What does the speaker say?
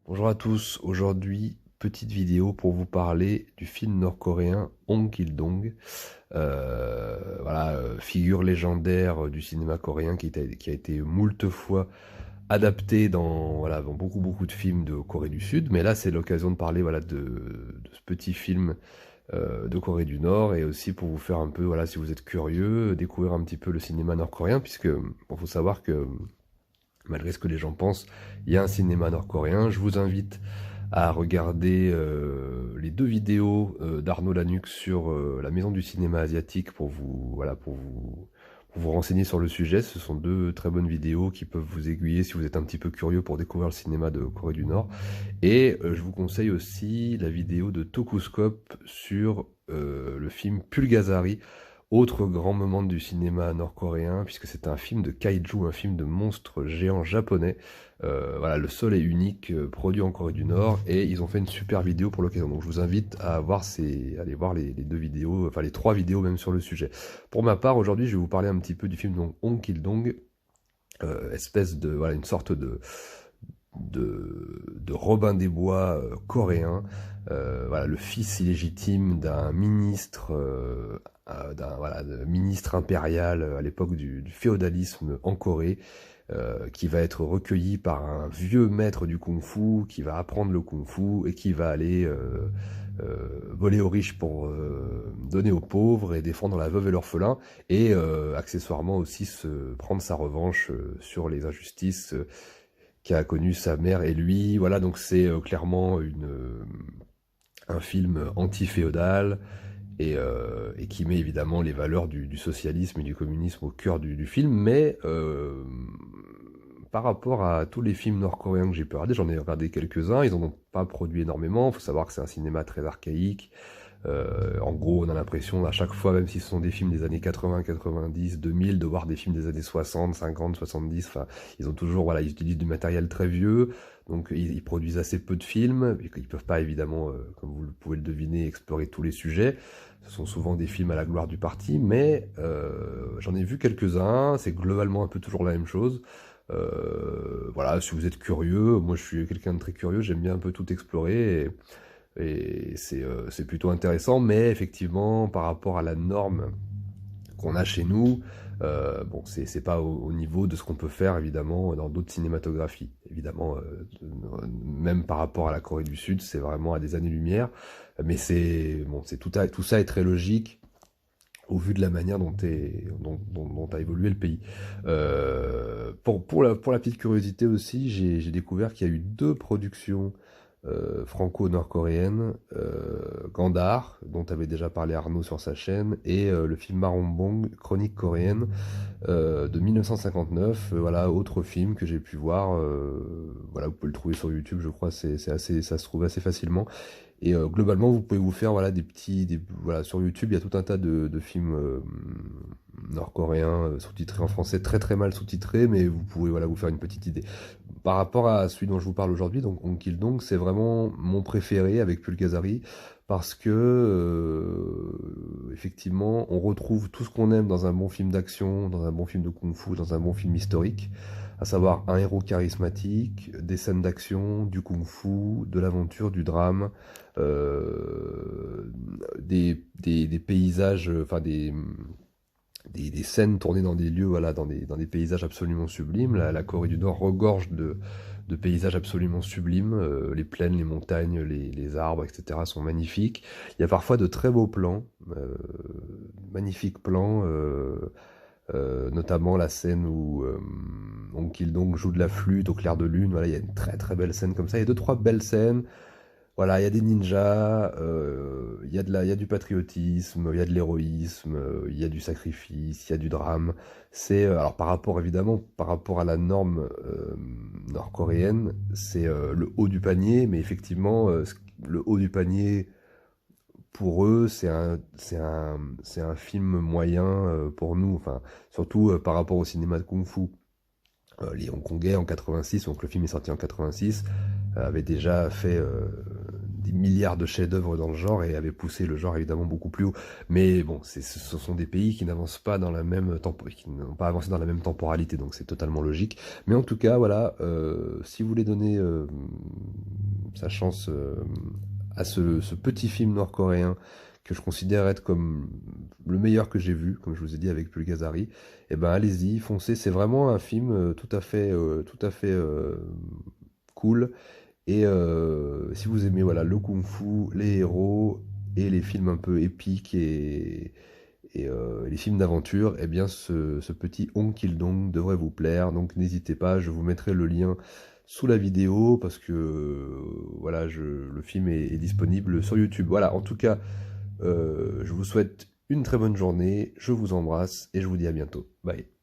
Bonjour à tous, aujourd'hui petite vidéo pour vous parler du film nord-coréen Hong Kil-dong, figure légendaire du cinéma coréen qui a été moult fois adapté dans beaucoup de films de Corée du Sud, mais là c'est l'occasion de parler de ce petit film de Corée du Nord et aussi pour vous faire un peu, si vous êtes curieux, découvrir un petit peu le cinéma nord-coréen, puisque bon, faut savoir que malgré ce que les gens pensent, il y a un cinéma nord-coréen. Je vous invite à regarder les deux vidéos d'Arnaud Lanuc sur la maison du cinéma asiatique pour vous renseigner sur le sujet. Ce sont deux très bonnes vidéos qui peuvent vous aiguiller si vous êtes un petit peu curieux pour découvrir le cinéma de Corée du Nord. Et je vous conseille aussi la vidéo de Tokuscope sur le film Pulgasari, autre grand moment du cinéma nord-coréen, puisque c'est un film de kaiju, un film de monstres géants japonais. Le seul et unique produit en Corée du Nord, et ils ont fait une super vidéo pour l'occasion. Donc je vous invite à aller voir les deux vidéos, enfin les trois vidéos même sur le sujet. Pour ma part, aujourd'hui, je vais vous parler un petit peu du film donc Hong Kil-dong, espèce de une sorte de Robin des Bois coréen, le fils illégitime d'un ministre, de ministre impérial à l'époque du féodalisme en Corée, qui va être recueilli par un vieux maître du kung-fu, qui va apprendre le kung-fu et qui va aller voler aux riches pour donner aux pauvres et défendre la veuve et l'orphelin, et accessoirement aussi se prendre sa revanche sur les injustices qu'a connu sa mère et lui. Voilà, donc c'est clairement un film anti-féodal et qui met évidemment les valeurs du socialisme et du communisme au cœur du film, mais par rapport à tous les films nord-coréens que j'ai pu regarder, j'en ai regardé quelques-uns, ils n'en ont pas produit énormément, il faut savoir que c'est un cinéma très archaïque. En gros, on a l'impression à chaque fois, même si ce sont des films des années 80, 90, 2000, de voir des films des années 60, 50, 70. Enfin, ils ont toujours, ils utilisent du matériel très vieux, donc ils produisent assez peu de films. Et ils peuvent pas évidemment, comme vous pouvez le deviner, explorer tous les sujets. Ce sont souvent des films à la gloire du parti, mais j'en ai vu quelques-uns. C'est globalement un peu toujours la même chose. Si vous êtes curieux, moi je suis quelqu'un de très curieux, j'aime bien un peu tout explorer. Et c'est plutôt intéressant, mais effectivement, par rapport à la norme qu'on a chez nous, c'est pas au niveau de ce qu'on peut faire, évidemment, dans d'autres cinématographies. Évidemment, même par rapport à la Corée du Sud, c'est vraiment à des années-lumière, mais tout ça est très logique au vu de la manière dont a évolué le pays. Pour la petite curiosité aussi, j'ai découvert qu'il y a eu deux productions franco-nord-coréenne, Gandhar, dont avait déjà parlé Arnaud sur sa chaîne, et le film Marombong, chronique coréenne, de 1959. Autre film que j'ai pu voir. Vous pouvez le trouver sur YouTube, je crois, ça se trouve assez facilement. Et globalement, vous pouvez vous faire sur YouTube, il y a tout un tas de films nord-coréens sous-titrés en français, très très mal sous-titrés, mais vous pouvez vous faire une petite idée. Par rapport à celui dont je vous parle aujourd'hui, donc Hong Kil-dong, c'est vraiment mon préféré avec Pulgasari, parce que effectivement, on retrouve tout ce qu'on aime dans un bon film d'action, dans un bon film de kung-fu, dans un bon film historique, à savoir un héros charismatique, des scènes d'action, du kung-fu, de l'aventure, du drame, des paysages, des scènes tournées dans des lieux, dans des paysages absolument sublimes. La Corée du Nord regorge de paysages absolument sublimes. Les plaines, les montagnes, les arbres, etc. sont magnifiques. Il y a parfois de très beaux plans, magnifiques plans, notamment la scène où Hong Kil-dong joue de la flûte au clair de lune. Voilà, il y a une très très belle scène comme ça. Il y a deux, trois belles scènes. Voilà, il y a des ninjas, il y a du patriotisme, il y a de l'héroïsme, il y a du sacrifice, il y a du drame. Alors par rapport à la norme nord-coréenne, c'est le haut du panier, mais effectivement, le haut du panier, pour eux, c'est un film moyen pour nous, enfin, surtout par rapport au cinéma de kung-fu. Les Hongkongais en 86, donc le film est sorti en 86, avaient déjà fait des milliards de chefs-d'œuvre dans le genre et avaient poussé le genre évidemment beaucoup plus haut. Mais bon, ce sont des pays qui n'avancent pas dans la même qui n'ont pas avancé dans la même temporalité, donc c'est totalement logique. Mais en tout cas, si vous voulez donner sa chance à ce petit film nord-coréen que je considère être comme le meilleur que j'ai vu, comme je vous ai dit avec Pulgasari, eh ben allez-y, foncez, c'est vraiment un film tout à fait cool. Et si vous aimez voilà, le kung-fu, les héros et les films un peu épiques et les films d'aventure, eh bien ce petit Hong Kil-dong devrait vous plaire. Donc n'hésitez pas, je vous mettrai le lien sous la vidéo parce que voilà, le film est disponible sur YouTube. Voilà, en tout cas, je vous souhaite une très bonne journée, je vous embrasse et je vous dis à bientôt. Bye.